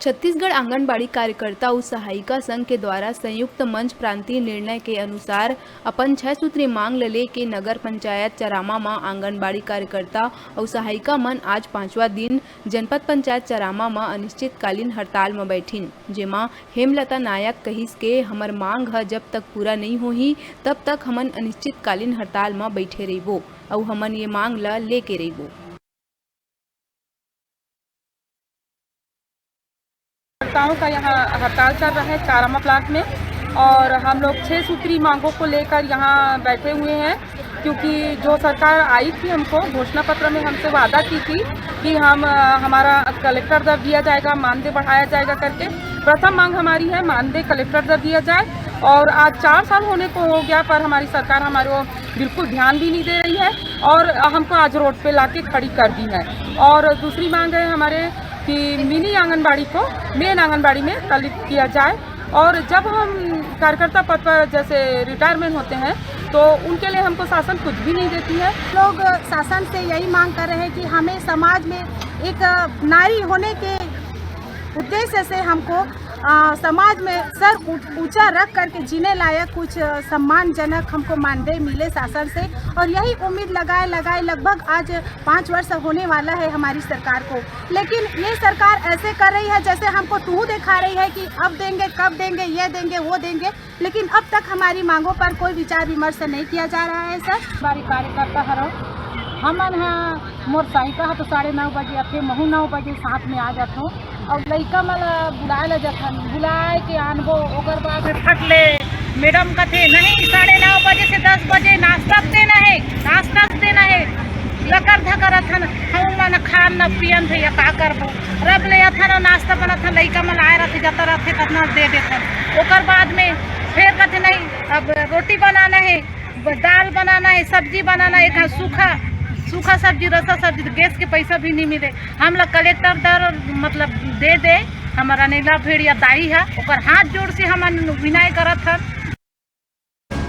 छत्तीसगढ़ आंगनबाड़ी कार्यकर्ता और सहायिका संघ के द्वारा संयुक्त मंच प्रांतीय निर्णय के अनुसार अपन 6 सूत्री मांग ले के नगर पंचायत चरामा में आंगनबाड़ी कार्यकर्ता और सहायिका मन आज 5वां दिन जनपद पंचायत चरामा में अनिश्चितकालीन हड़ताल में बैठिन, जेमा हेमलता नायक कहिस के हमर मांग है जब तक पूरा नहीं होही तब तक हमन अनिश्चितकालीन हड़ताल में बैठे रहिबो और हमन ये मांग ला लेके रहिबो। का यहाँ हड़ताल चल रहा है चारामा प्लांट में और हम लोग 6 सूत्री मांगों को लेकर यहाँ बैठे हुए हैं, क्योंकि जो सरकार आई थी हमको घोषणा पत्र में हमसे वादा की थी कि हमारा कलेक्टर दर दिया जाएगा, मानदेय बढ़ाया जाएगा करके। प्रथम मांग हमारी है मानदेय कलेक्टर दर दिया जाए, और आज 4 साल होने को हो गया पर हमारी सरकार हमारे को बिल्कुल ध्यान भी नहीं दे रही है और हमको आज रोड पे लाके खड़ी कर दी है। और दूसरी मांग है हमारे कि मिनी आंगनबाड़ी को मेन आंगनबाड़ी में तल्लीन किया जाए, और जब हम कार्यकर्ता पद पर जैसे रिटायरमेंट होते हैं तो उनके लिए हमको शासन कुछ भी नहीं देती है। लोग शासन से यही मांग कर रहे हैं कि हमें समाज में एक नारी होने के उद्देश्य से हमको समाज में सर ऊंचा रख करके जीने लायक कुछ सम्मानजनक हमको मानदेय मिले शासन से, और यही उम्मीद लगाए लगभग आज 5 वर्ष होने वाला है हमारी सरकार को। लेकिन ये सरकार ऐसे कर रही है जैसे हमको टूह दिखा रही है कि अब देंगे, कब देंगे, ये देंगे, वो देंगे, लेकिन अब तक हमारी मांगों पर कोई विचार विमर्श नहीं किया जा रहा है। सर हमारी कार्यकर्ता हरो हमन मोर सहायिका तो 9:30 बजे आते, महू 9 बजे साथ में आ जातो और लइका मन बुलाए ला जाथन, बुलाए के आनबो ओकर बाद फट ले मैडम कथे नहीं 9:30 बजे से 10 बजे नाश्ता देना है लकर धकरथन हम मन खान न पियन थे या का करबो रब ले अथन नाश्ता बनत लइका मन आए रहते जाता रहते ततना दे देथन। ओकर बाद में फिर कथे नहीं अब रोटी बनाना है, दाल बनाना है, सब्जी बनाना है, एक सूखा सब्जी, रसा सब्जी, गैस के पैसा भी नहीं मिले। हम लोग कलेक्टर दर मतलब दे हमारा नीला भेड़ या दाई है ओकर हाथ जोड़ से हम विनय करत हन।